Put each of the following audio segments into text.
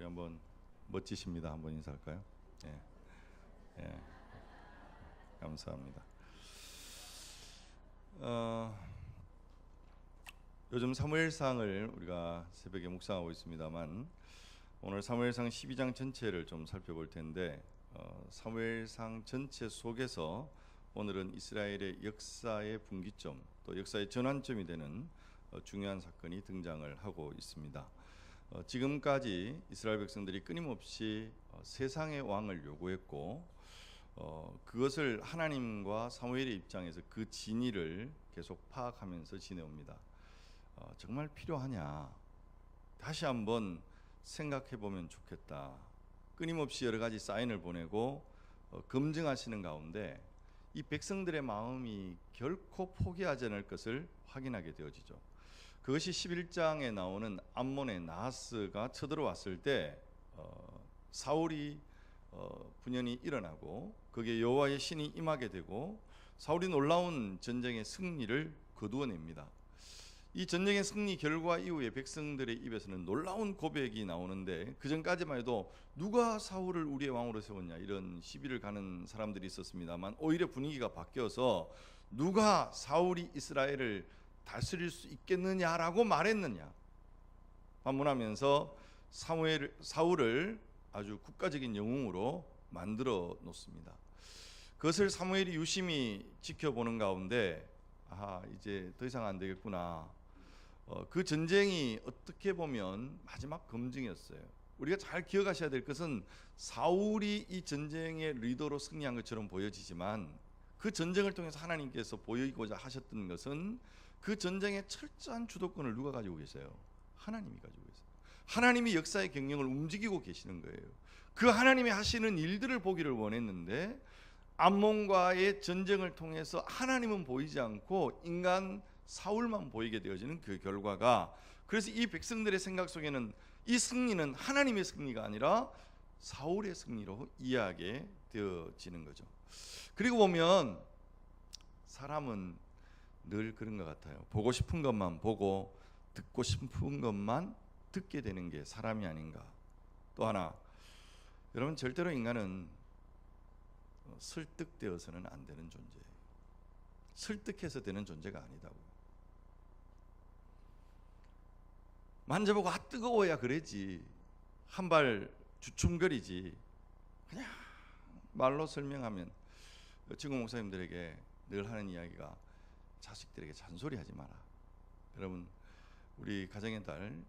한번 멋지십니다. 한번 인사할까요? 예, 예, 감사합니다. 요즘 사무엘상을 우리가 새벽에 묵상하고 있습니다만 오늘 사무엘상 12장 전체를 좀 살펴볼 텐데 사무엘상 전체 속에서 오늘은 이스라엘의 역사의 분기점 또 역사의 전환점이 되는 중요한 사건이 등장을 하고 있습니다. 지금까지 이스라엘 백성들이 끊임없이 세상의 왕을 요구했고 그것을 하나님과 사무엘의 입장에서 그 진위를 계속 파악하면서 지내옵니다. 정말 필요하냐? 다시 한번 생각해 보면 좋겠다. 끊임없이 여러 가지 사인을 보내고 검증하시는 가운데 이 백성들의 마음이 결코 포기하지 않을 것을 확인하게 되어지죠. 그것이 11장에 나오는 암몬의 나하스가 쳐들어왔을 때 사울이 분연히 일어나고 거기에 여호와의 신이 임하게 되고 사울이 놀라운 전쟁의 승리를 거두어냅니다. 이 전쟁의 승리 결과 이후에 백성들의 입에서는 놀라운 고백이 나오는데 그 전까지만 해도 누가 사울을 우리의 왕으로 세웠냐 이런 시비를 가는 사람들이 있었습니다만 오히려 분위기가 바뀌어서 누가 사울이 이스라엘을 다스릴 수 있겠느냐라고 말했느냐 반문하면서 사울을 아주 국가적인 영웅으로 만들어 놓습니다. 그것을 사무엘이 유심히 지켜보는 가운데 이제 더 이상 안 되겠구나. 그 전쟁이 어떻게 보면 마지막 검증이었어요. 우리가 잘 기억하셔야 될 것은 사울이 이 전쟁의 리더로 승리한 것처럼 보여지지만 그 전쟁을 통해서 하나님께서 보이고자 하셨던 것은 그 전쟁의 철저한 주도권을 누가 가지고 계세요? 하나님이 가지고 계세요. 하나님이 역사의 경영을 움직이고 계시는 거예요. 그 하나님이 하시는 일들을 보기를 원했는데 암몬과의 전쟁을 통해서 하나님은 보이지 않고 인간 사울만 보이게 되어지는 그 결과가 그래서 이 백성들의 생각 속에는 이 승리는 하나님의 승리가 아니라 사울의 승리로 이해하게 되어지는 거죠. 그리고 보면 사람은 늘 그런 것 같아요. 보고 싶은 것만 보고 듣고 싶은 것만 듣게 되는 게 사람이 아닌가. 또 하나 여러분 절대로 인간은 설득되어서는 안 되는 존재예요. 설득해서 되는 존재가 아니다고. 만져보고 뜨거워야 그러지 한 발 주춤거리지 그냥 말로 설명하면 친구 목사님들에게 늘 하는 이야기가 자식들에게 잔소리하지 마라. 여러분 우리 가정의 딸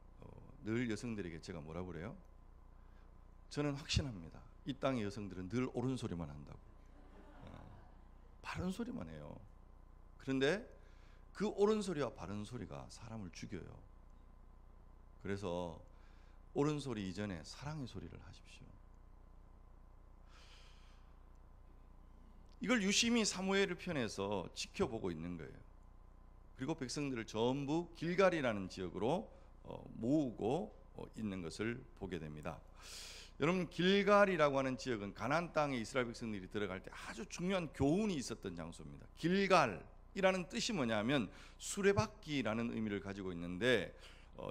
늘 여성들에게 제가 뭐라 그래요? 저는 확신합니다. 이 땅의 여성들은 늘 옳은 소리만 한다고. 바른 소리만 해요. 그런데 그 옳은 소리와 바른 소리가 사람을 죽여요. 그래서 옳은 소리 이전에 사랑의 소리를 하십시오. 이걸 유심히 사무엘을 편에서 지켜보고 있는 거예요. 그리고 백성들을 전부 길갈이라는 지역으로 모으고 있는 것을 보게 됩니다. 여러분 길갈이라고 하는 지역은 가나안 땅에 이스라엘 백성들이 들어갈 때 아주 중요한 교훈이 있었던 장소입니다. 길갈이라는 뜻이 뭐냐면 수레바퀴라는 의미를 가지고 있는데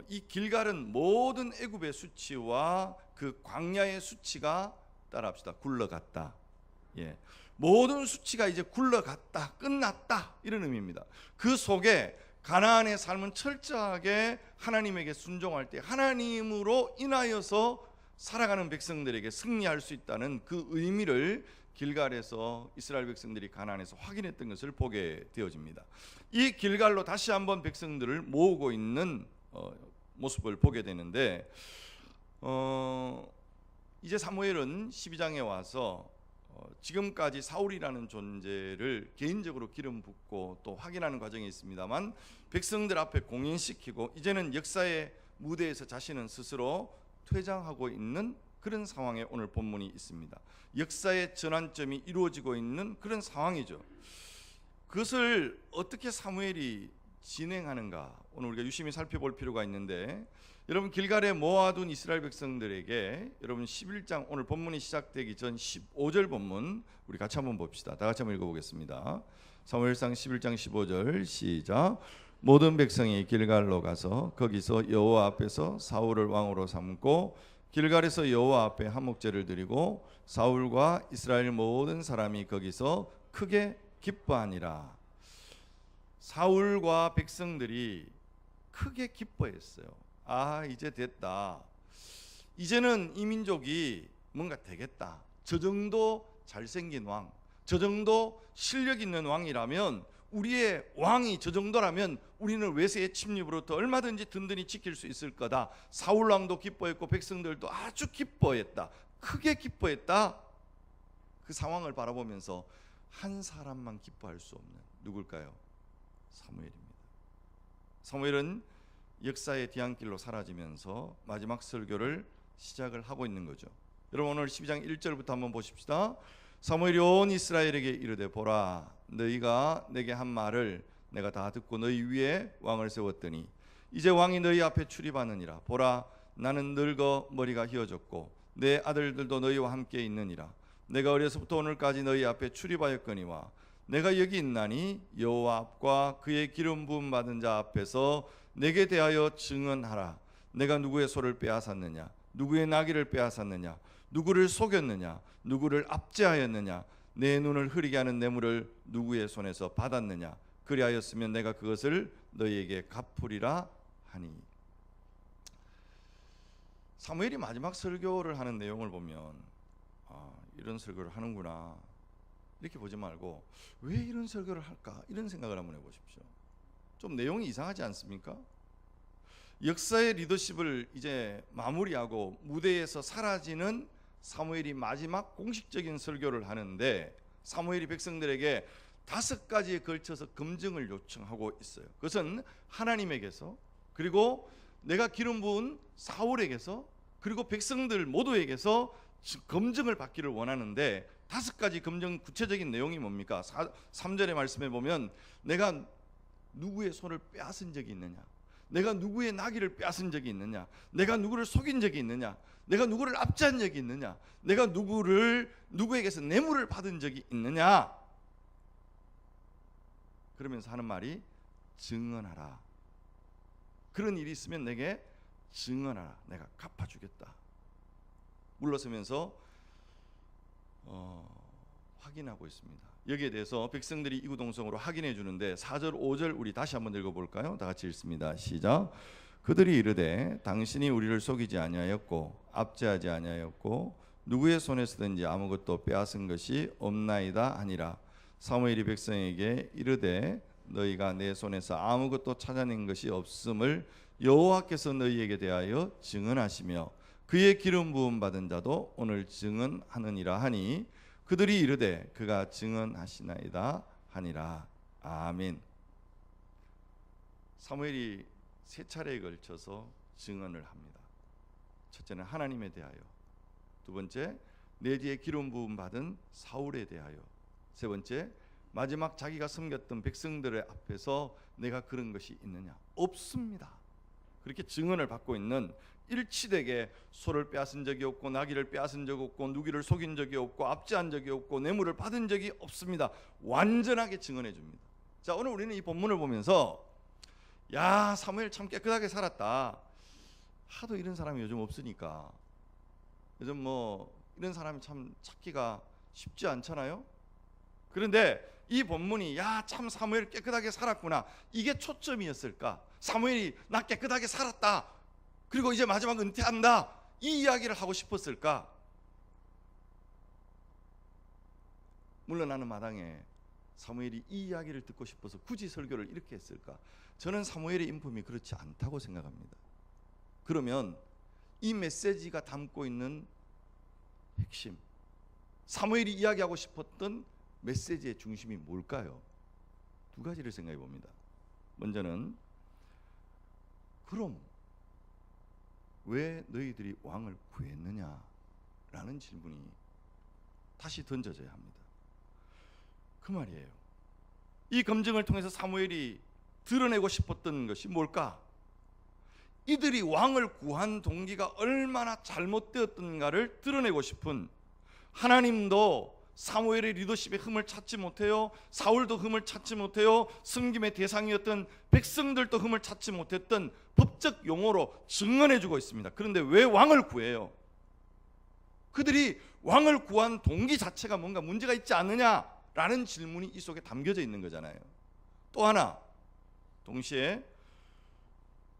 이 길갈은 모든 애굽의 수치와 그 광야의 수치가 따라합시다. 굴러갔다. 모든 수치가 이제 굴러갔다. 끝났다. 이런 의미입니다. 그 속에 가나안의 삶은 철저하게 하나님에게 순종할 때 하나님으로 인하여서 살아가는 백성들에게 승리할 수 있다는 그 의미를 길갈에서 이스라엘 백성들이 가나안에서 확인했던 것을 보게 되어집니다. 이 길갈로 다시 한번 백성들을 모으고 있는 모습을 보게 되는데 이제 사무엘은 12장에 와서 지금까지 사울이라는 존재를 개인적으로 기름 붓고 또 확인하는 과정이 있습니다만 백성들 앞에 공인시키고 이제는 역사의 무대에서 자신은 스스로 퇴장하고 있는 그런 상황에 오늘 본문이 있습니다. 역사의 전환점이 이루어지고 있는 그런 상황이죠. 그것을 어떻게 사무엘이 진행하는가 오늘 우리가 유심히 살펴볼 필요가 있는데 여러분 길갈에 모아둔 이스라엘 백성들에게 여러분 11장 오늘 본문이 시작되기 전 15절 본문 우리 같이 한번 봅시다. 다 같이 한번 읽어보겠습니다. 사무엘상 11장 15절 시작. 모든 백성이 길갈로 가서 거기서 여호와 앞에서 사울을 왕으로 삼고 길갈에서 여호와 앞에 한목제를 드리고 사울과 이스라엘 모든 사람이 거기서 크게 기뻐하니라. 사울과 백성들이 크게 기뻐했어요. 아, 이제 됐다. 이제는 이 민족이 뭔가 되겠다. 저 정도 잘생긴 왕, 저 정도 실력 있는 왕이라면, 우리의 왕이 저 정도라면 우리는 외세의 침입으로부터 얼마든지 든든히 지킬 수 있을 거다. 사울 왕도 기뻐했고 백성들도 아주 기뻐했다. 크게 기뻐했다. 그 상황을 바라보면서 한 사람만 기뻐할 수 없는, 누굴까요? 사무엘입니다. 사무엘은 역사의 뒤안길로 사라지면서 마지막 설교를 시작을 하고 있는 거죠. 여러분, 오늘 12장 1절부터 한번 보십시다. 사무엘이 온 이스라엘에게 이르되, 보라, 너희가 내게 한 말을 내가 다 듣고 너희 위에 왕을 세웠더니 이제 왕이 너희 앞에 출입하느니라. 보라, 나는 늙어 머리가 휘어졌고 내 아들들도 너희와 함께 있느니라. 내가 어려서부터 오늘까지 너희 앞에 출입하였거니와 내가 여기 있나니 여호와 앞과 그의 기름 부음 받은 자 앞에서 내게 대하여 증언하라. 내가 누구의 소를 빼앗았느냐, 누구의 나귀를 빼앗았느냐, 누구를 속였느냐, 누구를 압제하였느냐, 내 눈을 흐리게 하는 뇌물을 누구의 손에서 받았느냐. 그리하였으면 내가 그것을 너희에게 갚으리라 하니. 사무엘이 마지막 설교를 하는 내용을 보면 이런 설교를 하는구나 이렇게 보지 말고, 왜 이런 설교를 할까 이런 생각을 한번 해보십시오. 좀 내용이 이상하지 않습니까? 역사의 리더십을 이제 마무리하고 무대에서 사라지는 사무엘이 마지막 공식적인 설교를 하는데, 사무엘이 백성들에게 5가지에 걸쳐서 검증을 요청하고 있어요. 그것은 하나님에게서, 그리고 내가 기름 부은 사울에게서, 그리고 백성들 모두에게서 검증을 받기를 원하는데, 5가지 검증 구체적인 내용이 뭡니까? 3절의 말씀에 보면 내가 누구의 손을 빼앗은 적이 있느냐, 내가 누구의 나귀를 빼앗은 적이 있느냐, 내가 누구를 속인 적이 있느냐, 내가 누구를 압제한 적이 있느냐, 내가 누구에게서 뇌물을 받은 적이 있느냐. 그러면서 하는 말이 증언하라. 그런 일이 있으면 내게 증언하라. 내가 갚아주겠다. 물러서면서 확인하고 있습니다. 여기에 대해서 백성들이 이구동성으로 확인해 주는데 4절 5절 우리 다시 한번 읽어볼까요? 다 같이 읽습니다. 시작. 그들이 이르되 당신이 우리를 속이지 아니하였고 압제하지 아니하였고 누구의 손에서든지 아무것도 빼앗은 것이 없나이다 하니라. 사무엘이 백성에게 이르되 너희가 내 손에서 아무것도 찾아낸 것이 없음을 여호와께서 너희에게 대하여 증언하시며 그의 기름 부음 받은 자도 오늘 증언하느니라 하니 그들이 이르되 그가 증언하시나이다 하니라. 아멘. 사무엘이 3차례에 걸쳐서 증언을 합니다. 첫째는 하나님에 대하여, 두 번째 내 뒤에 기름 부음 받은 사울에 대하여, 세 번째 마지막 자기가 섬겼던 백성들의 앞에서 내가 그런 것이 있느냐? 없습니다. 그렇게 증언을 받고 있는, 일치되게 소를 빼앗은 적이 없고 나귀를 빼앗은 적이 없고 누구를 속인 적이 없고 압제한 적이 없고 뇌물을 받은 적이 없습니다. 완전하게 증언해 줍니다. 자, 오늘 우리는 이 본문을 보면서 야, 사무엘 참 깨끗하게 살았다. 하도 이런 사람이 요즘 없으니까, 요즘 뭐 이런 사람이 참 찾기가 쉽지 않잖아요. 그런데 이 본문이 야, 참 사무엘 깨끗하게 살았구나, 이게 초점이었을까? 사무엘이 나 깨끗하게 살았다, 그리고 이제 마지막 은퇴한다, 이 이야기를 하고 싶었을까? 물러나는 마당에 사무엘이 이 이야기를 듣고 싶어서 굳이 설교를 이렇게 했을까? 저는 사무엘의 인품이 그렇지 않다고 생각합니다. 그러면 이 메시지가 담고 있는 핵심, 사무엘이 이야기하고 싶었던 메시지의 중심이 뭘까요? 2가지를 생각해 봅니다. 먼저는, 그럼 왜 너희들이 왕을 구했느냐? 라는 질문이 다시 던져져야 합니다. 그 말이에요. 이 검증을 통해서 사무엘이 드러내고 싶었던 것이 뭘까? 이들이 왕을 구한 동기가 얼마나 잘못되었던가를 드러내고 싶은, 하나님도 사무엘의 리더십의 흠을 찾지 못해요. 사울도 흠을 찾지 못해요. 섬김의 대상이었던 백성들도 흠을 찾지 못했던 법적 용어로 증언해주고 있습니다. 그런데 왜 왕을 구해요? 그들이 왕을 구한 동기 자체가 뭔가 문제가 있지 않느냐라는 질문이 이 속에 담겨져 있는 거잖아요. 또 하나, 동시에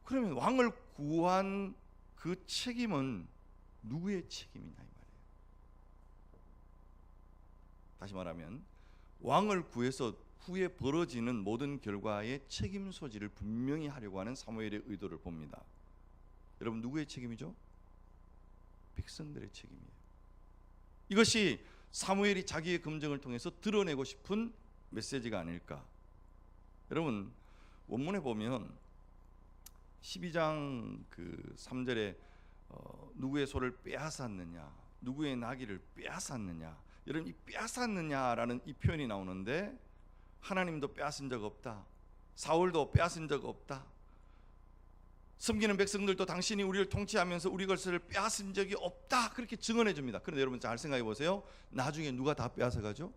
그러면 왕을 구한 그 책임은 누구의 책임이냐 이 말이에요. 다시 말하면 왕을 구해서 후에 벌어지는 모든 결과의 책임 소지를 분명히 하려고 하는 사무엘의 의도를 봅니다. 여러분, 누구의 책임이죠? 백성들의 책임이에요. 이것이 사무엘이 자기의 검증을 통해서 드러내고 싶은 메시지가 아닐까. 여러분, 원문에 보면 12장 그 3절에 누구의 소를 빼앗았느냐, 누구의 나귀를 빼앗았느냐, 여러분 이 빼앗았느냐라는 이 표현이 나오는데, 하나님도 빼앗은 적 없다, 사울도 빼앗은 적 없다, 섬기는 백성들도 당신이 우리를 통치하면서 우리 것을 빼앗은 적이 없다, 그렇게 증언해 줍니다. 그런데 여러분 잘 생각해 보세요. 나중에 누가 다 빼앗아 가죠?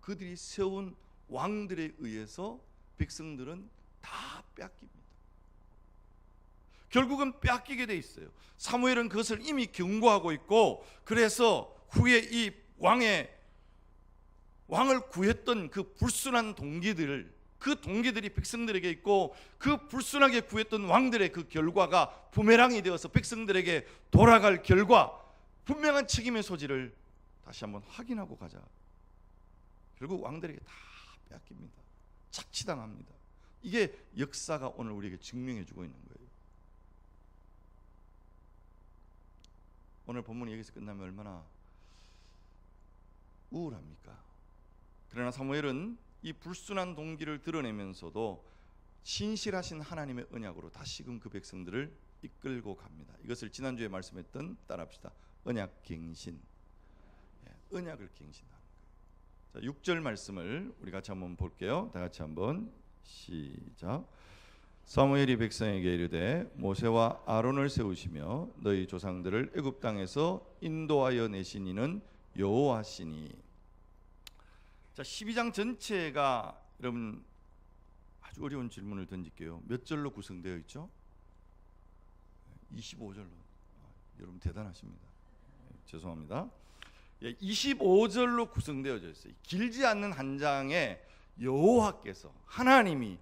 그들이 세운 왕들에 의해서 백성들은 다 빼앗깁니다. 결국은 빼앗기게 돼 있어요. 사무엘은 그것을 이미 경고하고 있고, 그래서 후에 이 왕을 구했던 그 불순한 동기들을, 그 동기들이 백성들에게 있고, 그 불순하게 구했던 왕들의 그 결과가 부메랑이 되어서 백성들에게 돌아갈 결과, 분명한 책임의 소지를 다시 한번 확인하고 가자. 결국 왕들에게 다 빼앗깁니다. 착취당합니다. 이게 역사가 오늘 우리에게 증명해 주고 있는 거예요. 오늘 본문이 여기서 끝나면 얼마나 우울합니까? 그러나 사무엘은 이 불순한 동기를 드러내면서도 신실하신 하나님의 언약으로 다시금 그 백성들을 이끌고 갑니다. 이것을 지난주에 말씀했던, 따라합시다, 언약 갱신. 언약을 갱신하는 거예요. 자, 6절 말씀을 우리 같이 한번 볼게요. 다 같이 한번 시작. 사무엘이 백성에게 이르되 모세와 아론을 세우시며 너희 조상들을 애굽 땅에서 인도하여 내신 이는 여호와시니. 자, 12장 전체가 여러분 아주 어려운 질문을 던질게요. 몇 절로 구성되어 있죠? 25절로. 여러분 대단하십니다. 죄송합니다. 25절로 구성되어져 있어요. 길지 않는 한 장에 여호와께서, 하나님이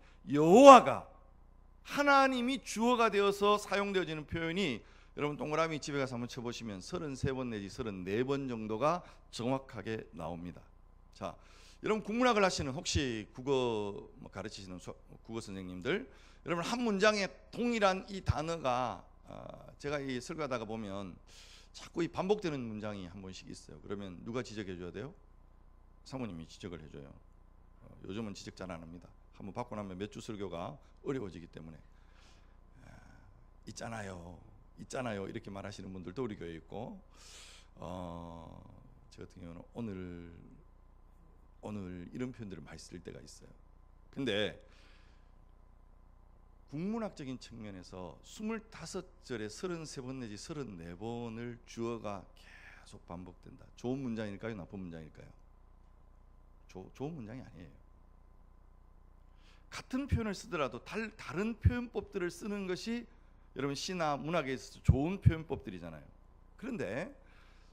주어가 되어서 사용되어지는 표현이, 여러분 동그라미 집에 가서 한번 쳐보시면 33번 내지 34번 정도가 정확하게 나옵니다. 자, 여러분 국문학을 하시는, 혹시 국어 가르치시는 국어 선생님들, 여러분 한 문장에 동일한 이 단어가, 제가 이 설교하다가 보면 자꾸 이 반복되는 문장이 한 번씩 있어요. 그러면 누가 지적해 줘야 돼요? 사모님이 지적을 해줘요. 요즘은 지적 잘 안 합니다. 한번 받고 나면 몇 주 설교가 어려워지기 때문에. 있잖아요 이렇게 말하시는 분들도 우리 교회에 있고, 저 같은 경우는 오늘 이런 표현들을 많이 쓸 때가 있어요. 근데 국문학적인 측면에서 25절에 33번 내지 34번을 주어가 계속 반복된다. 좋은 문장일까요? 나쁜 문장일까요? 좋은 문장이 아니에요. 같은 표현을 쓰더라도 다른 표현법들을 쓰는 것이 여러분 시나 문학에 있어서 좋은 표현법들이잖아요. 그런데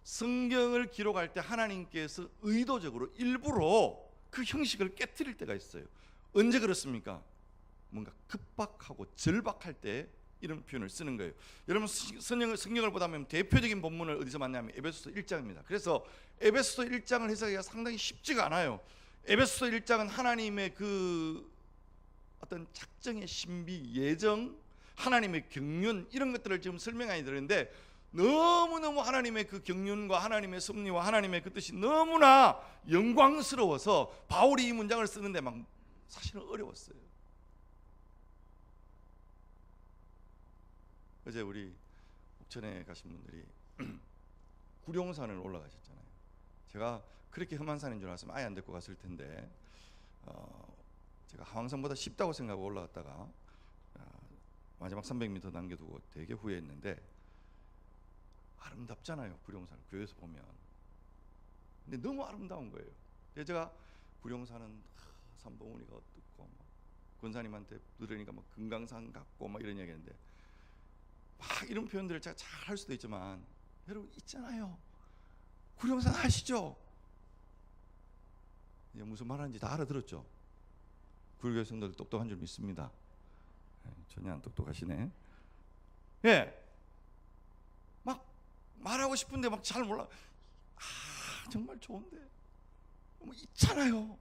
성경을 기록할 때 하나님께서 의도적으로 일부러 그 형식을 깨트릴 때가 있어요. 언제 그렇습니까? 뭔가 급박하고 절박할 때 이런 표현을 쓰는 거예요. 여러분 성경을 보다 보면 대표적인 본문을 어디서 만나면 에베소서 1장입니다. 그래서 에베소서 1장을 해석하기가 상당히 쉽지가 않아요. 에베소서 1장은 하나님의 그 어떤 작정의 신비, 예정, 하나님의 경륜, 이런 것들을 지금 설명하게 되는데, 너무너무 하나님의 그 경륜과 하나님의 섭리와 하나님의 그 뜻이 너무나 영광스러워서 바울이 이 문장을 쓰는데 막 사실은 어려웠어요. 어제 우리 옥천에 가신 분들이 구룡산을 올라가셨잖아요. 제가 그렇게 험한 산인 줄 알았으면 아예 안 데리고 갔을 텐데, 제가 하왕산보다 쉽다고 생각하고 올라갔다가 마지막 300m 남겨두고 되게 후회했는데, 아름답잖아요 구룡산, 교회에서 보면. 근데 너무 아름다운 거예요. 그래서 제가 구룡산은 산봉우리가 어떻고, 권사님한테 들으니까 막 금강산 같고 막 이런 얘기했는데, 막 이런 표현들을 제가 잘 할 수도 있지만 여러분 있잖아요. 구룡산 아시죠? 무슨 말하는지 다 알아들었죠? 불교 성도들 똑똑한 줄 믿습니다. 전혀 안 똑똑하시네. 예, 막 말하고 싶은데 막 잘 몰라. 정말 좋은데 뭐 있잖아요.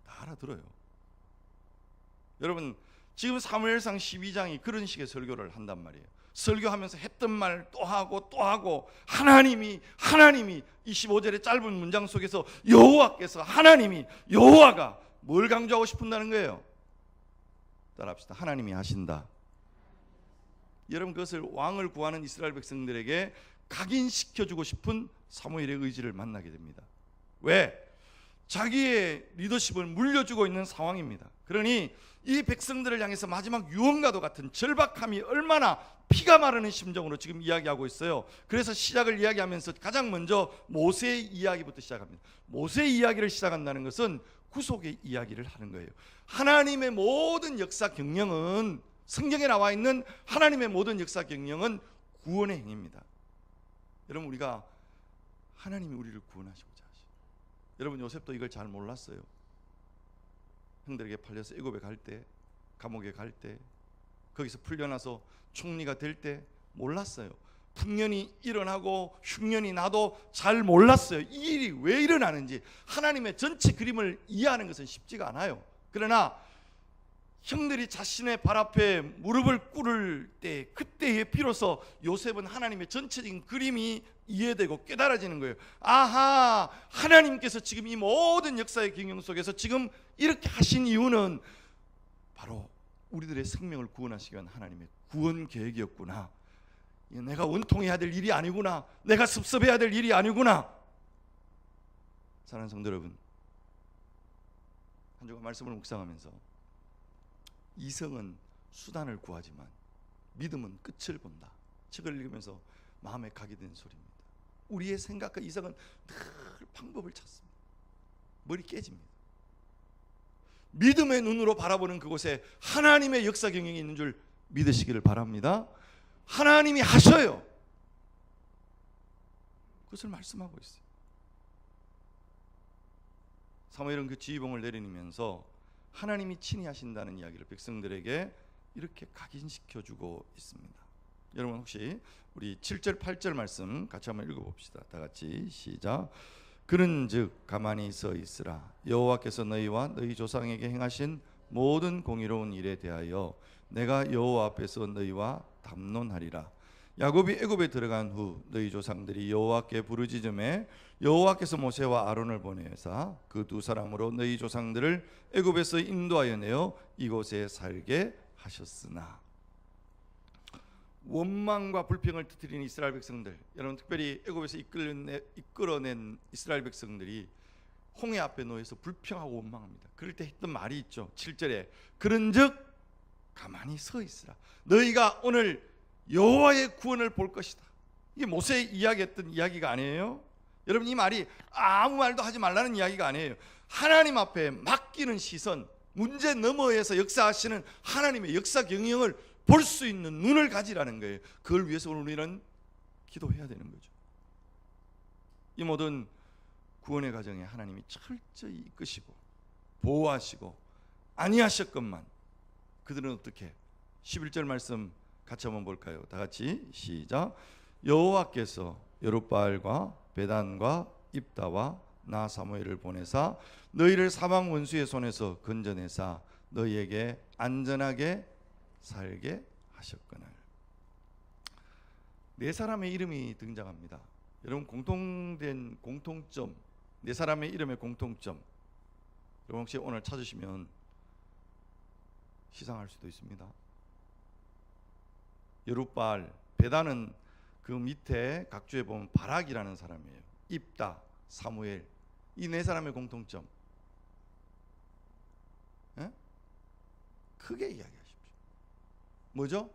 다 알아들어요. 여러분 지금 사무엘상 12장이 그런 식의 설교를 한단 말이에요. 설교하면서 했던 말 또 하고 또 하고, 하나님이 25절의 짧은 문장 속에서 여호와께서, 여호와가 뭘 강조하고 싶은다는 거예요? 따라합시다. 하나님이 하신다. 여러분 그것을 왕을 구하는 이스라엘 백성들에게 각인시켜주고 싶은 사무엘의 의지를 만나게 됩니다. 왜? 자기의 리더십을 물려주고 있는 상황입니다. 그러니 이 백성들을 향해서 마지막 유언과도 같은 절박함이 얼마나 피가 마르는 심정으로 지금 이야기하고 있어요. 그래서 시작을 이야기하면서 가장 먼저 모세의 이야기부터 시작합니다. 모세의 이야기를 시작한다는 것은 구속의 이야기를 하는 거예요. 하나님의 모든 역사 경영은, 성경에 나와 있는 하나님의 모든 역사 경영은 구원의 행위입니다. 여러분 우리가 하나님이 우리를 구원하시고자 하시죠. 여러분 요셉도 이걸 잘 몰랐어요. 형들에게 팔려서 애굽에 갈 때, 감옥에 갈 때, 거기서 풀려나서 총리가 될 때 몰랐어요. 풍년이 일어나고 흉년이 나도 잘 몰랐어요. 이 일이 왜 일어나는지 하나님의 전체 그림을 이해하는 것은 쉽지가 않아요. 그러나 형들이 자신의 발 앞에 무릎을 꿇을 때, 그때에 비로소 요셉은 하나님의 전체적인 그림이 이해되고 깨달아지는 거예요. 아하, 하나님께서 지금 이 모든 역사의 경영 속에서 지금 이렇게 하신 이유는 바로 우리들의 생명을 구원하시기 위한 하나님의 구원 계획이었구나. 내가 원통해야 될 일이 아니구나. 내가 섭섭해야 될 일이 아니구나. 사랑하는 성도 여러분, 한 주간 말씀을 묵상하면서 이성은 수단을 구하지만 믿음은 끝을 본다, 책을 읽으면서 마음에 가게 된 소리입니다. 우리의 생각과 이성은 늘 방법을 찾습니다. 머리 깨집니다. 믿음의 눈으로 바라보는 그곳에 하나님의 역사 경영이 있는 줄 믿으시기를 바랍니다. 하나님이 하셔요. 그것을 말씀하고 있어요. 사무엘은 그 지휘봉을 내리면서 하나님이 친히 하신다는 이야기를 백성들에게 이렇게 각인시켜주고 있습니다. 여러분 혹시 우리 7절 8절 말씀 같이 한번 읽어봅시다. 다 같이 시작. 그런즉 가만히 서 있으라. 여호와께서 너희와 너희 조상에게 행하신 모든 공의로운 일에 대하여 내가 여호와 앞에서 너희와 담론하리라. 야곱이 애굽에 들어간 후 너희 조상들이 여호와께 부르짖음에 여호와께서 모세와 아론을 보내사 그 두 사람으로 너희 조상들을 애굽에서 인도하여 내어 이곳에 살게 하셨으나. 원망과 불평을 터뜨린 이스라엘 백성들, 여러분 특별히 애굽에서 이끌어낸 이스라엘 백성들이 홍해 앞에 놓여서 불평하고 원망합니다. 그럴 때 했던 말이 있죠. 7절에 그런즉 가만히 서 있으라. 너희가 오늘 여호와의 구원을 볼 것이다. 이게 모세의 이야기했던 이야기가 아니에요. 여러분 이 말이 아무 말도 하지 말라는 이야기가 아니에요. 하나님 앞에 맡기는 시선, 문제 너머에서 역사하시는 하나님의 역사 경영을 볼 수 있는 눈을 가지라는 거예요. 그걸 위해서 우리는 기도해야 되는 거죠. 이 모든 구원의 과정에 하나님이 철저히 이끄시고 보호하시고 아니하셨건만 그들은 어떻게? 11절 말씀 같이 한번 볼까요? 다 같이 시작. 여호와께서 여룻바알과 베단과 입다와 나 사무엘을 보내사 너희를 사방 원수의 손에서 건져내사 너희에게 안전하게 살게 하셨거늘. 네 사람의 이름이 등장합니다. 여러분 공통된 공통점, 네 사람의 이름의 공통점, 여러분 혹시 오늘 찾으시면 시상할 수도 있습니다. 여룻바알, 베다는 그 밑에 각주에 보면 바락이라는 사람이에요. 입다, 사무엘, 이 네 사람의 공통점, 예? 크게 이야기하십시오. 뭐죠?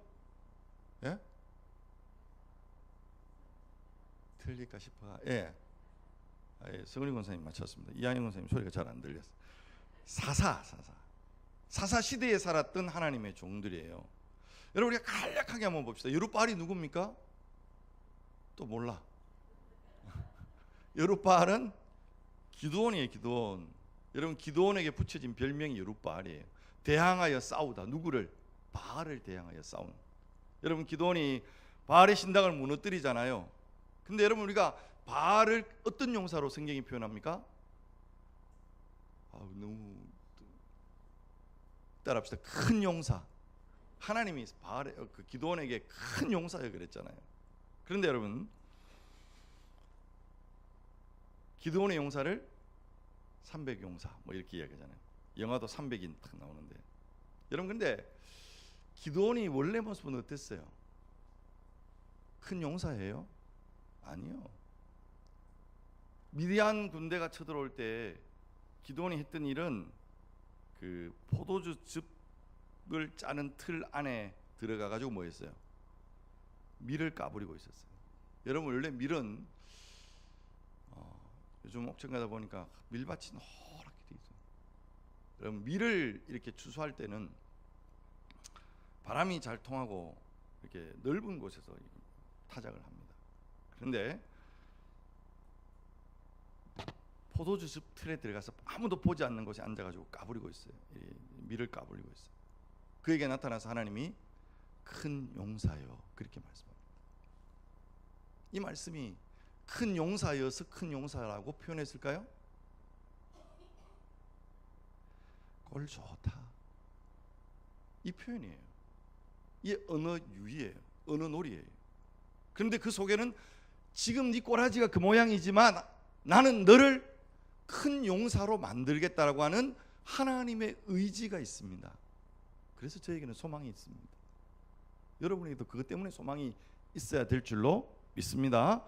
예? 틀릴까 싶어. 예. 성은이 권사님 맞췄습니다. 이한영 권사님 소리가 잘 안 들렸어요. 사사 시대에 살았던 하나님의 종들이에요. 여러분 우리가 간략하게 한번 봅시다. 여룻바알이 누굽니까? 또 몰라. 여룻바알은 기드온이에요. 기드온. 여러분, 기드온에게 붙여진 별명이 여룻바알이에요. 대항하여 싸우다. 누구를? 바알을 대항하여 싸우는. 여러분, 기드온이 바알의 신당을 무너뜨리잖아요. 근데 여러분, 우리가 바알을 어떤 용사로 성경이 표현합니까? 너무 따라합시다. 큰 용사. 하나님이 바알의 그 기드온에게 큰 용사여 그랬잖아요. 그런데 여러분, 기드온의 용사를 300용사 뭐 이렇게 이야기하잖아요. 영화도 300인 딱 나오는데, 여러분, 근데 기드온이 원래 모습은 어땠어요? 큰 용사예요? 아니요. 미디안 군대가 쳐들어올 때 기드온이 했던 일은 그 포도주 즙을 짜는 틀 안에 들어가 가지고 뭐 했어요? 밀을 까부리고 있었어요. 여러분, 원래 밀은 요즘 옥천 가다 보니까 밀밭이 노랗게 돼 있어요. 여러분, 밀을 이렇게 추수할 때는 바람이 잘 통하고 이렇게 넓은 곳에서 타작을 합니다. 그런데 포도주 즙 틀에 들어가서 아무도 보지 않는 곳에 앉아가지고 까부리고 있어요. 밀을 까부리고 있어요. 그에게 나타나서 하나님이 큰 용사여 그렇게 말씀합니다. 이 말씀이 큰 용사여서 큰 용사라고 표현했을까요? 꼴 좋다, 이 표현이에요. 이게 언어 유희예요. 언어 놀이예요. 그런데 그 속에는 지금 네 꼬라지가 그 모양이지만 나는 너를 큰 용사로 만들겠다라고 하는 하나님의 의지가 있습니다. 그래서 저에게는 소망이 있습니다. 여러분에게도 그것 때문에 소망이 있어야 될 줄로 믿습니다.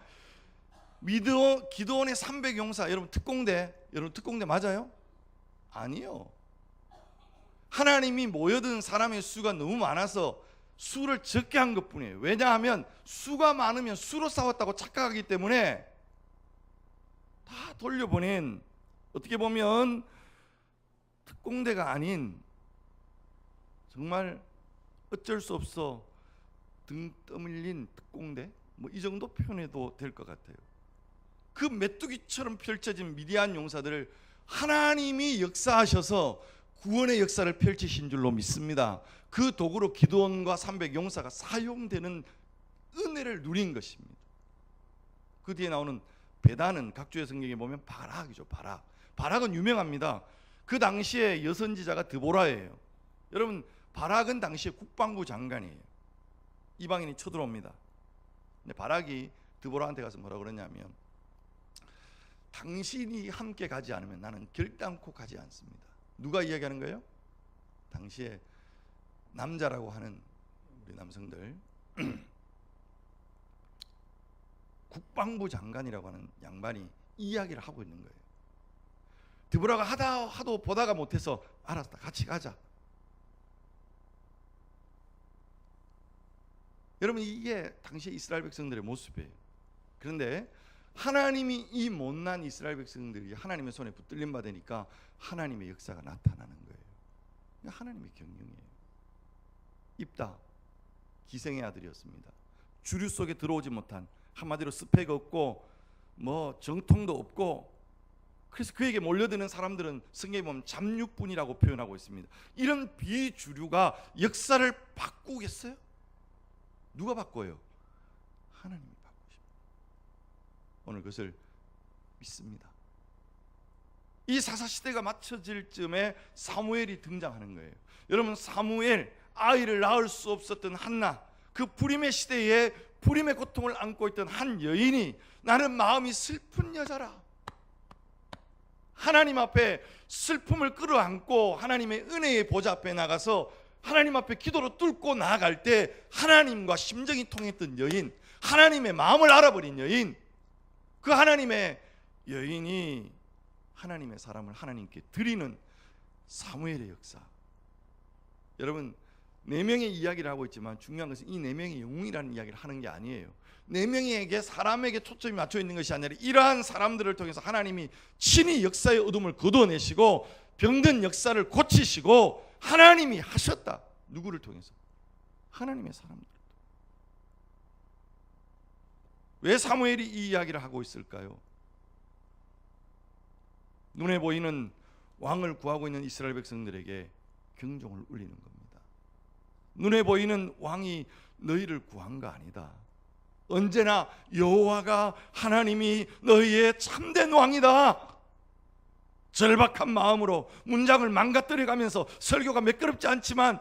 기드온의 300용사, 여러분 특공대 맞아요? 아니요. 하나님이 모여든 사람의 수가 너무 많아서 수를 적게 한 것뿐이에요. 왜냐하면 수가 많으면 수로 싸웠다고 착각하기 때문에 다 돌려보낸, 어떻게 보면 특공대가 아닌 정말 어쩔 수 없어 등 떠밀린 특공대, 뭐 이 정도 표현해도 될 것 같아요. 그 메뚜기처럼 펼쳐진 미디안 용사들을 하나님이 역사하셔서 구원의 역사를 펼치신 줄로 믿습니다. 그 도구로 기드온과 300용사가 사용되는 은혜를 누린 것입니다. 그 뒤에 나오는 베다는 각주의 성경에 보면 바락이죠. 바락은 유명합니다. 그 당시에 여선지자가 드보라예요. 여러분, 바락은 당시에 국방부 장관이에요. 이방인이 쳐들어옵니다. 근데 바락이 드보라한테 가서 뭐라 그러냐면, 당신이 함께 가지 않으면 나는 결단코 가지 않습니다. 누가 이야기하는 거예요? 당시에 남자라고 하는 우리 남성들 국방부 장관이라고 하는 양반이 이야기를 하고 있는 거예요. 드보라가 하도 보다가 못해서 알았다, 같이 가자. 여러분, 이게 당시 이스라엘 백성들의 모습이에요. 그런데 하나님이 이 못난 이스라엘 백성들이 하나님의 손에 붙들림 받으니까 하나님의 역사가 나타나는 거예요. 하나님의 경영이에요. 입다 기생의 아들이었습니다. 주류 속에 들어오지 못한, 한마디로 스펙 없고 뭐 정통도 없고, 그래서 그에게 몰려드는 사람들은 성경에 보면 잠육분이라고 표현하고 있습니다. 이런 비주류가 역사를 바꾸겠어요? 누가 바꿔요? 하나님이 바꾸십니다. 오늘 그것을 믿습니다. 이 사사시대가 맞춰질 즈음에 사무엘이 등장하는 거예요. 여러분, 사무엘, 아이를 낳을 수 없었던 한나, 그 불임의 시대에 불임의 고통을 안고 있던 한 여인이 나는 마음이 슬픈 여자라, 하나님 앞에 슬픔을 끌어안고 하나님의 은혜의 보좌 앞에 나가서 하나님 앞에 기도로 뚫고 나아갈 때 하나님과 심정이 통했던 여인, 하나님의 마음을 알아버린 여인, 그 하나님의 여인이 하나님의 사람을 하나님께 드리는 사무엘의 역사. 여러분, 4명의 이야기를 하고 있지만 중요한 것은 이 4명의 영웅이라는 이야기를 하는 게 아니에요. 4명에게 사람에게 초점이 맞춰 있는 것이 아니라 이러한 사람들을 통해서 하나님이 친히 역사의 어둠을 거두어내시고 병든 역사를 고치시고 하나님이 하셨다. 누구를 통해서? 하나님의 사람들. 왜 사무엘이 이 이야기를 하고 있을까요? 눈에 보이는 왕을 구하고 있는 이스라엘 백성들에게 경종을 울리는 겁니다. 눈에 보이는 왕이 너희를 구한 거 아니다. 언제나 여호와가 하나님이 너희의 참된 왕이다. 절박한 마음으로 문장을 망가뜨려 가면서 설교가 매끄럽지 않지만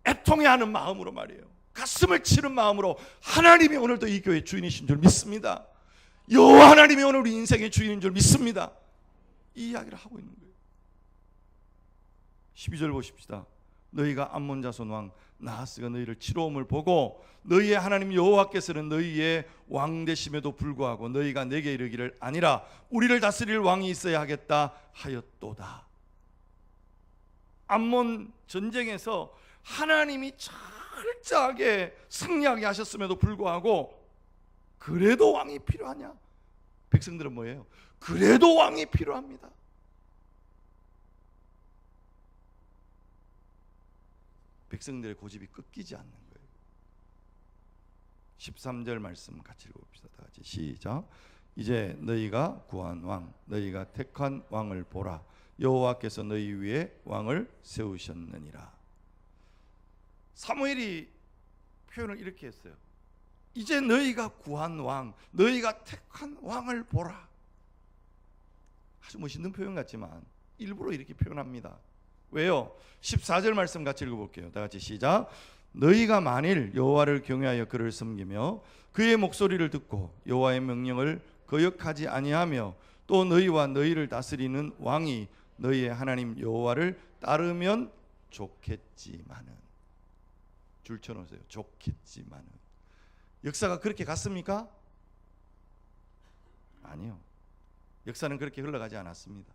애통해하는 마음으로 말이에요. 가슴을 치는 마음으로 하나님이 오늘도 이 교회의 주인이신 줄 믿습니다. 여호와 하나님이 오늘 우리 인생의 주인인 줄 믿습니다. 이 이야기를 하고 있는 거예요. 12절 보십시다. 너희가 암몬 자손 왕 나하스가 너희를 치러옴을 보고 너희의 하나님 여호와께서는 너희의 왕 되심에도 불구하고 너희가 내게 이르기를 아니라 우리를 다스릴 왕이 있어야 하겠다 하였도다. 암몬 전쟁에서 하나님이 철저하게 승리하게 하셨음에도 불구하고 그래도 왕이 필요하냐? 백성들은 뭐예요? 그래도 왕이 필요합니다. 백성들의 고집이 꺾이지 않는 거예요. 13절 말씀 같이 읽어봅시다. 다 같이 시작. 이제 너희가 구한 왕, 너희가 택한 왕을 보라. 여호와께서 너희 위에 왕을 세우셨느니라. 사무엘이 표현을 이렇게 했어요. 이제 너희가 구한 왕, 너희가 택한 왕을 보라. 아주 멋있는 표현 같지만 일부러 이렇게 표현합니다. 왜요? 14절 말씀 같이 읽어볼게요. 다 같이 시작. 너희가 만일 여호와를 경외하여 그를 섬기며 그의 목소리를 듣고 여호와의 명령을 거역하지 아니하며 또 너희와 너희를 다스리는 왕이 너희의 하나님 여호와를 따르면 좋겠지만은, 줄 쳐놓으세요. 좋겠지만은. 역사가 그렇게 갔습니까? 아니요. 역사는 그렇게 흘러가지 않았습니다.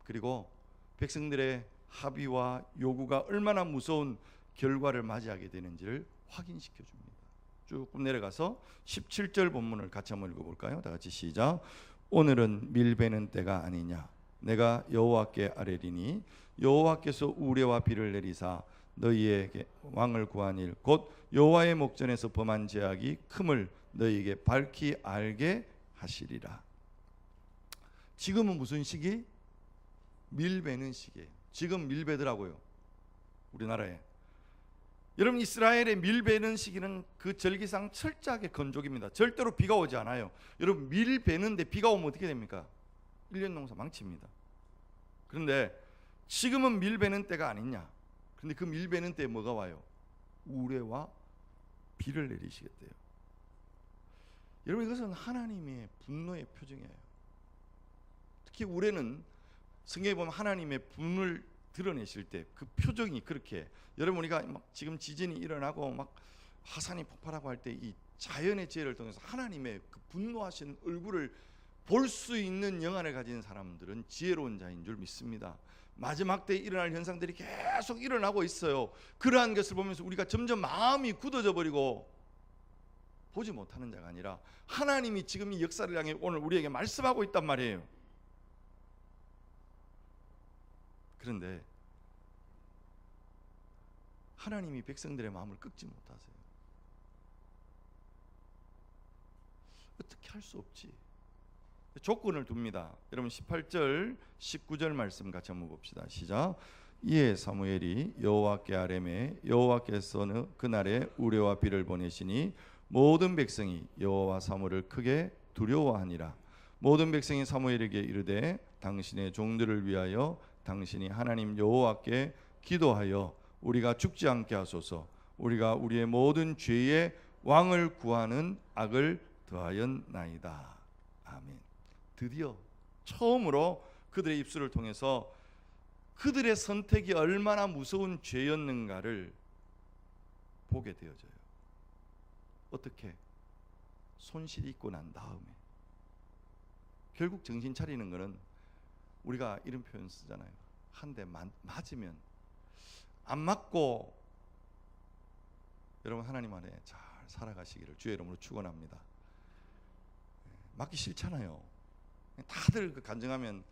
그리고 백성들의 합의와 요구가 얼마나 무서운 결과를 맞이하게 되는지를 확인시켜 줍니다. 조금 내려가서 17절 본문을 같이 한번 읽어볼까요? 다 같이 시작. 오늘은 밀베는 때가 아니냐. 내가 여호와께 아뢰리니 여호와께서 우레와 비를 내리사 너희에게 왕을 구한 일 곧 여호와의 목전에서 범한 죄악이 큼을 너희에게 밝히 알게 하시리라. 지금은 무슨 시기? 밀베는 시기예요. 지금 밀베더라고요, 우리나라에. 여러분, 이스라엘의 밀베는 시기는 그 절기상 철저하게 건조기입니다. 절대로 비가 오지 않아요. 여러분, 밀베는데 비가 오면 어떻게 됩니까? 1년 농사 망칩니다. 그런데 지금은 밀베는 때가 아니냐. 그런데 그 밀베는 때에 뭐가 와요? 우레와 비를 내리시겠대요. 여러분, 이것은 하나님의 분노의 표정이에요. 특히 우레는 성경에 보면 하나님의 분을 드러내실 때 그 표정이 그렇게, 여러분 우리가 막 지금 지진이 일어나고 막 화산이 폭발하고 할 때 이 자연의 지혜를 통해서 하나님의 그 분노하시는 얼굴을 볼 수 있는 영안을 가진 사람들은 지혜로운 자인 줄 믿습니다. 마지막 때에 일어날 현상들이 계속 일어나고 있어요. 그러한 것을 보면서 우리가 점점 마음이 굳어져 버리고 보지 못하는 자가 아니라 하나님이 지금 이 역사를 향해 오늘 우리에게 말씀하고 있단 말이에요. 그런데 하나님이 백성들의 마음을 꺾지 못하세요. 어떻게 할 수 없지. 조건을 둡니다. 여러분 18절 19절 말씀 같이 한번 봅시다. 시작. 이에 사무엘이 여호와께 아뢰매 여호와께서는 그날에 우레와 비를 보내시니 모든 백성이 여호와 사무엘을 크게 두려워하니라. 모든 백성이 사무엘에게 이르되 당신의 종들을 위하여 당신이 하나님 여호와께 기도하여 우리가 죽지 않게 하소서. 우리가 우리의 모든 죄의 왕을 구하는 악을 더하였나이다. 아멘. 드디어 처음으로 그들의 입술을 통해서 그들의 선택이 얼마나 무서운 죄였는가를 보게 되어져요. 어떻게? 손실 있고 난 다음에. 결국 정신 차리는 것은 우리가 이런 표현 쓰잖아요. 한 대 맞으면, 안 맞고 여러분 하나님 안에 잘 살아가시기를 주의 이름으로 축원합니다. 맞기 싫잖아요. 다들 그 간증하면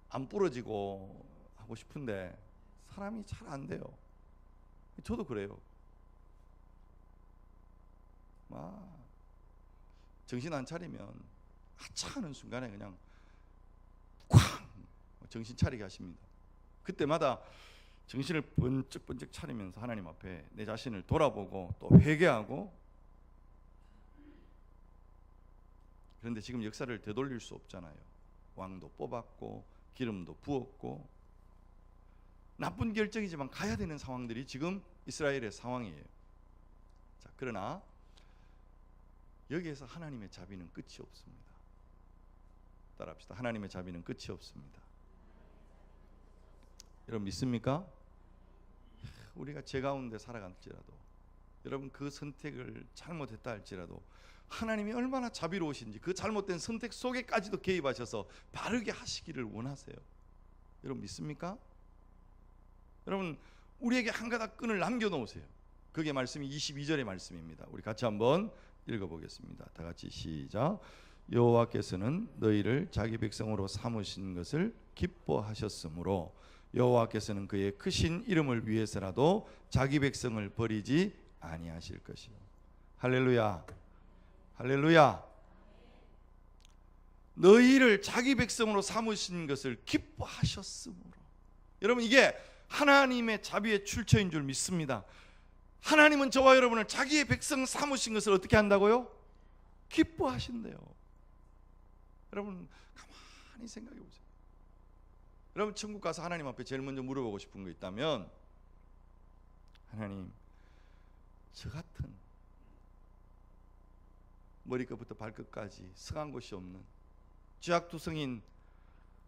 안 부러지고 하고 싶은데 사람이 잘 안 돼요. 저도 그래요. 정신 안 차리면 하찮은 순간에 그냥 쾅 정신 차리게 하십니다. 그때마다 정신을 번쩍번쩍 차리면서 하나님 앞에 내 자신을 돌아보고 또 회개하고. 그런데 지금 역사를 되돌릴 수 없잖아요. 왕도 뽑았고 기름도 부었고 나쁜 결정이지만 가야 되는 상황들이 지금 이스라엘의 상황이에요. 자, 그러나 여기에서 하나님의 자비는 끝이 없습니다. 따라합시다. 하나님의 자비는 끝이 없습니다. 여러분 믿습니까? 우리가 죄 가운데 살아갈지라도, 여러분 그 선택을 잘못했다 할지라도 하나님이 얼마나 자비로우신지 그 잘못된 선택 속에까지도 개입하셔서 바르게 하시기를 원하세요. 여러분 믿습니까? 여러분 우리에게 한 가닥 끈을 남겨놓으세요. 그게 말씀이 22절의 말씀입니다. 우리 같이 한번 읽어보겠습니다. 다 같이 시작. 여호와께서는 너희를 자기 백성으로 삼으신 것을 기뻐하셨으므로 여호와께서는 그의 크신 이름을 위해서라도 자기 백성을 버리지 아니하실 것이요. 할렐루야, 할렐루야. 너희를 자기 백성으로 삼으신 것을 기뻐하셨으므로. 여러분 이게 하나님의 자비의 출처인 줄 믿습니다. 하나님은 저와 여러분을 자기의 백성 삼으신 것을 어떻게 한다고요? 기뻐하신대요. 여러분 가만히 생각해 보세요. 여러분 천국 가서 하나님 앞에 제일 먼저 물어보고 싶은 거 있다면, 하나님 저 같은 머리끝부터 발끝까지 성한 곳이 없는 죄악투성인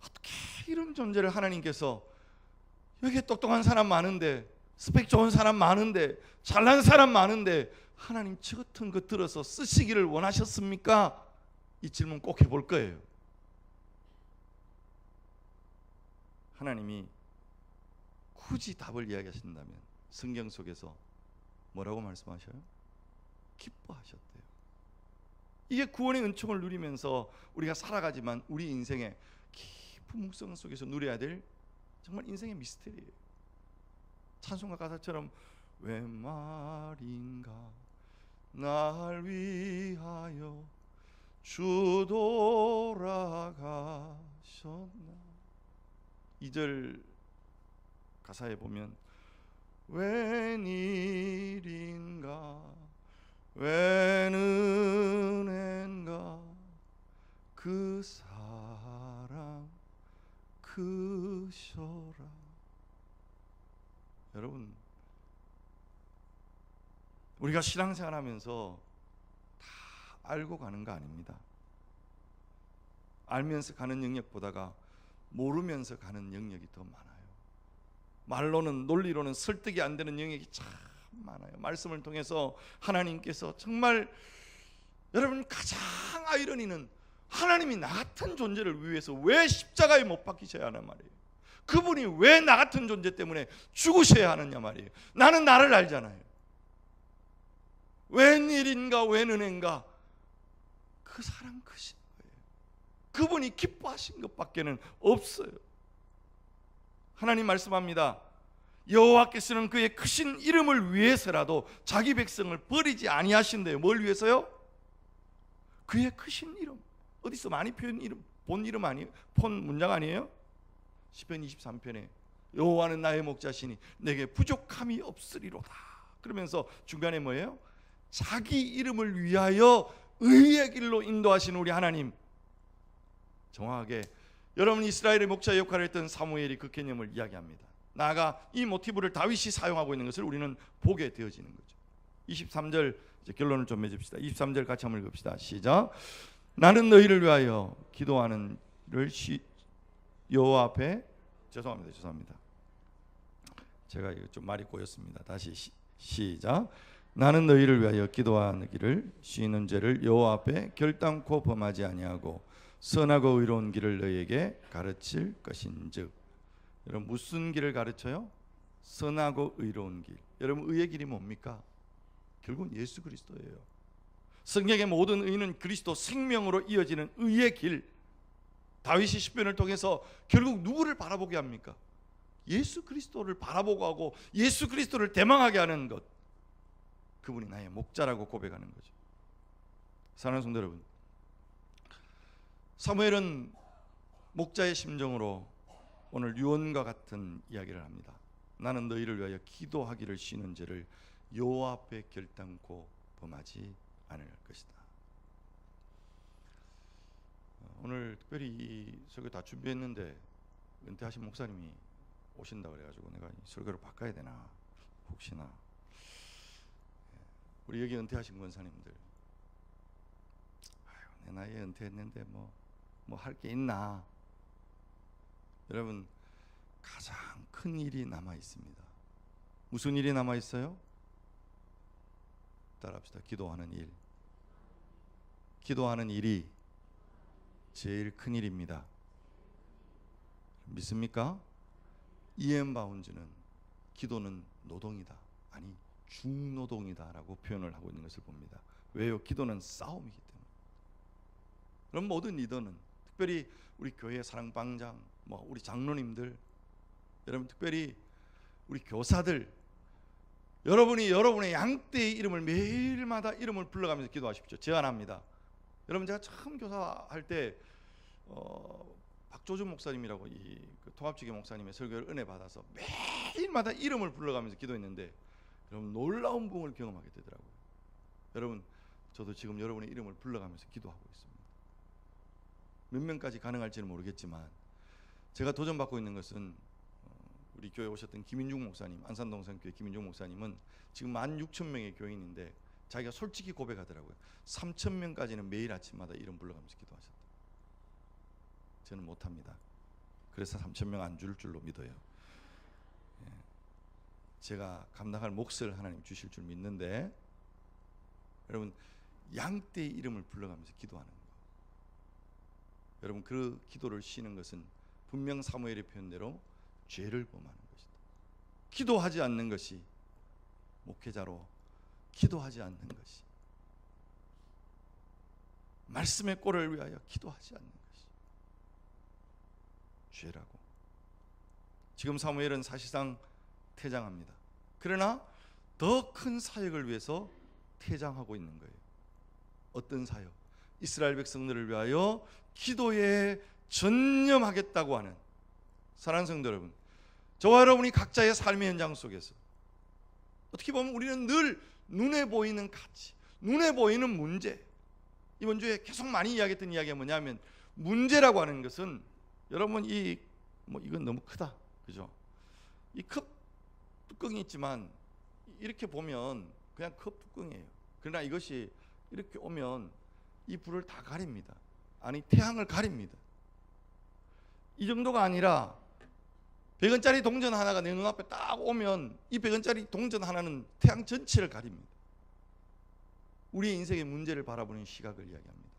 어떻게 이런 존재를 하나님께서, 여기에 똑똑한 사람 많은데, 스펙 좋은 사람 많은데, 잘난 사람 많은데 하나님 저 같은 거 들어서 쓰시기를 원하셨습니까? 이 질문 꼭 해볼 거예요. 하나님이 굳이 답을 이야기하신다면 성경 속에서 뭐라고 말씀하셔요? 기뻐하셨대요. 이게 구원의 은총을 누리면서 우리가 살아가지만 우리 인생의 깊은 묵상 속에서 누려야 될 정말 인생의 미스터리예요. 찬송가 가사처럼 왜 말인가 날 위하여 주 돌아가셨나. 2절 가사에 보면 웬일인가 웬 은혜인가 그 사랑 크셔라. 여러분 우리가 신앙생활하면서 다 알고 가는 거 아닙니다. 알면서 가는 영역보다가 모르면서 가는 영역이 더 많아요. 말로는 논리로는 설득이 안 되는 영역이 참 많아요. 말씀을 통해서 하나님께서 정말 여러분 가장 아이러니는 하나님이 나 같은 존재를 위해서 왜 십자가에 못 박히셔야 하는 말이에요. 그분이 왜 나 같은 존재 때문에 죽으셔야 하느냐 말이에요. 나는 나를 알잖아요. 웬일인가 웬 은혜인가 그 사랑 크신 거예요. 그분이 기뻐하신 것밖에는 없어요. 하나님 말씀합니다. 여호와께서는 그의 크신 이름을 위해서라도 자기 백성을 버리지 아니하신대요. 뭘 위해서요? 그의 크신 이름. 어디서 많이 표현 이름, 본 이름 아니에요? 본 문장 아니에요? 시편 23편에 여호와는 나의 목자시니 내게 부족함이 없으리로다. 그러면서 중간에 뭐예요? 자기 이름을 위하여 의의 길로 인도하시는 우리 하나님. 정확하게 여러분 이스라엘의 목자 역할을 했던 사무엘이 그 개념을 이야기합니다. 나아가 이 모티브를 다윗이 사용하고 있는 것을 우리는 보게 되어지는 거죠. 23절 이제 결론을 좀 맺읍시다. 23절 같이 한번 읽읍시다. 시작. 나는 너희를 위하여 기도하는 를 여호와 앞에 죄송합니다. 제가 이거 좀 말이 꼬였습니다. 다시 시작. 나는 너희를 위하여 기도하기를 쉬는 죄를 여호와 앞에 결단코 범하지 아니하고 선하고 의로운 길을 너희에게 가르칠 것인즉. 여러분 무슨 길을 가르쳐요? 선하고 의로운 길. 여러분 의의 길이 뭡니까? 결국은 예수 그리스도예요. 성경의 모든 의는 그리스도 생명으로 이어지는 의의 길. 다윗이 시편을 통해서 결국 누구를 바라보게 합니까? 예수 그리스도를 바라보고 하고 예수 그리스도를 대망하게 하는 것. 그분이 나의 목자라고 고백하는 거죠. 사랑하는 성도 여러분, 사무엘은 목자의 심정으로 오늘 유언과 같은 이야기를 합니다. 나는 너희를 위하여 기도하기를 쉬는 죄를 여호와 앞에 결단코 범하지 않을 것이다. 오늘 특별히 이 설교 다 준비했는데 은퇴하신 목사님이 오신다 그래가지고 내가 이 설교를 바꿔야 되나 혹시나. 우리 여기 은퇴하신 권사님들, 내 나이에 은퇴했는데 뭐 할 게 있나. 여러분, 가장 큰 일이 남아 있습니다. 무슨 일이 남아 있어요? 따라합시다. 기도하는 일. 기도하는 일이 제일 큰 일입니다. 믿습니까? 이엠 바운즈는 기도는 노동이다, 아니 중노동이다라고 표현을 하고 있는 것을 봅니다. 왜요? 기도는 싸움이기 때문에. 그럼 모든 리더는, 특별히 우리 교회 사랑방장, 우리 장로님들, 여러분 특별히 우리 교사들, 여러분이 여러분의 양떼의 이름을 매일마다 이름을 불러가면서 기도하십시오. 제안합니다. 여러분, 제가 처음 교사할 때 박조준 목사님이라고 그 통합지교 목사님의 설교를 은혜 받아서 매일마다 이름을 불러가면서 기도했는데 여러분 놀라운 부흥을 경험하게 되더라고요. 여러분, 저도 지금 여러분의 이름을 불러가면서 기도하고 있습니다. 몇 명까지 가능할지는 모르겠지만 제가 도전받고 있는 것은 우리 교회 오셨던 김인중 목사님, 안산동산교회 김인중 목사님은 지금 16,000명의 교인인데 자기가 솔직히 고백하더라고요. 3,000명까지는 매일 아침마다 이름 불러가면서 기도하셨다. 저는 못합니다. 그래서 3,000명 안 줄 줄로 믿어요. 제가 감당할 몫을 하나님 주실 줄 믿는데, 여러분 양떼의 이름을 불러가면서 기도하는 거, 여러분 그 기도를 쉬는 것은 분명 사무엘의 표현대로 죄를 범하는 것이다. 기도하지 않는 것이, 목회자로 기도하지 않는 것이, 말씀의 꼴을 위하여 기도하지 않는 것이 죄라고. 지금 사무엘은 사실상 퇴장합니다. 그러나 더 큰 사역을 위해서 퇴장하고 있는 거예요. 어떤 사역? 이스라엘 백성들을 위하여 기도에 전념하겠다고 하는, 사랑하는 성도 여러분, 저와 여러분이 각자의 삶의 현장 속에서 어떻게 보면 우리는 늘 눈에 보이는 가치, 눈에 보이는 문제, 이번 주에 계속 많이 이야기했던 이야기가 뭐냐면, 문제라고 하는 것은 여러분 이건 너무 크다, 그죠? 이 컵 뚜껑이 있지만 이렇게 보면 그냥 컵 뚜껑이에요. 그러나 이것이 이렇게 오면 이 불을 다 가립니다. 아니, 태양을 가립니다. 이 정도가 아니라 100원짜리 동전 하나가 내 눈앞에 딱 오면 이 100원짜리 동전 하나는 태양 전체를 가립니다. 우리의 인생의 문제를 바라보는 시각을 이야기합니다.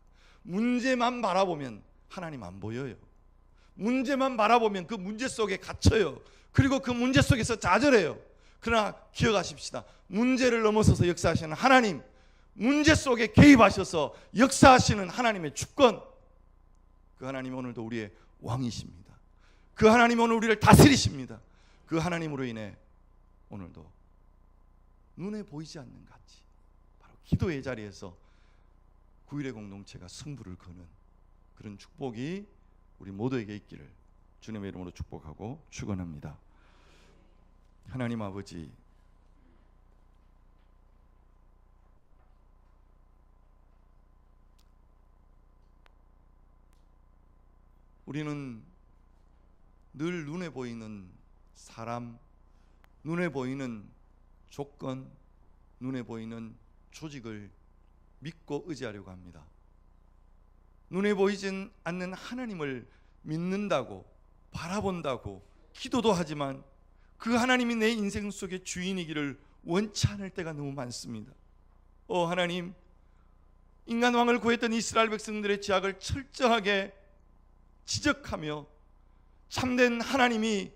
문제만 바라보면 하나님 안 보여요. 문제만 바라보면 그 문제 속에 갇혀요. 그리고 그 문제 속에서 좌절해요. 그러나 기억하십시다. 문제를 넘어서서 역사하시는 하나님, 문제 속에 개입하셔서 역사하시는 하나님의 주권, 그 하나님 오늘도 우리의 왕이십니다. 그 하나님 오늘 우리를 다스리십니다. 그 하나님으로 인해 오늘도 눈에 보이지 않는 가치, 바로 기도의 자리에서 9일의 공동체가 승부를 거는 그런 축복이 우리 모두에게 있기를 주님의 이름으로 축복하고 축원합니다. 하나님 아버지, 우리는 늘 눈에 보이는 사람, 눈에 보이는 조건, 눈에 보이는 조직을 믿고 의지하려고 합니다. 눈에 보이진 않는 하나님을 믿는다고, 바라본다고 기도도 하지만 그 하나님이 내 인생 속의 주인이기를 원치 않을 때가 너무 많습니다. 하나님, 인간 왕을 구했던 이스라엘 백성들의 죄악을 철저하게 지적하며 참된 하나님이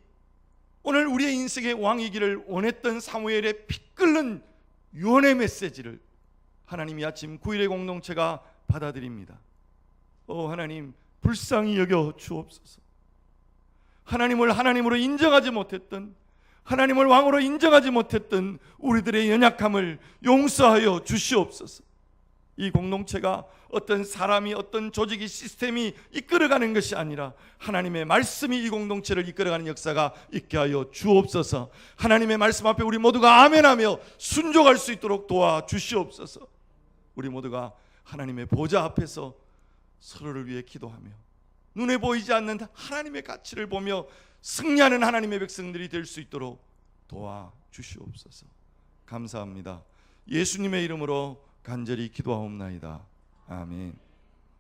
오늘 우리의 인생의 왕이기를 원했던 사무엘의 피 끓는 유언의 메시지를 하나님 이 아침 9일의 공동체가 받아들입니다. 하나님, 불쌍히 여겨 주옵소서. 하나님을 하나님으로 인정하지 못했던, 하나님을 왕으로 인정하지 못했던 우리들의 연약함을 용서하여 주시옵소서. 이 공동체가 어떤 사람이, 어떤 조직이, 시스템이 이끌어가는 것이 아니라 하나님의 말씀이 이 공동체를 이끌어가는 역사가 있게 하여 주옵소서. 하나님의 말씀 앞에 우리 모두가 아멘하며 순종할 수 있도록 도와주시옵소서. 우리 모두가 하나님의 보좌 앞에서 서로를 위해 기도하며 눈에 보이지 않는 하나님의 가치를 보며 승리하는 하나님의 백성들이 될 수 있도록 도와주시옵소서. 감사합니다. 예수님의 이름으로 간절히 기도하옵나이다. 아멘.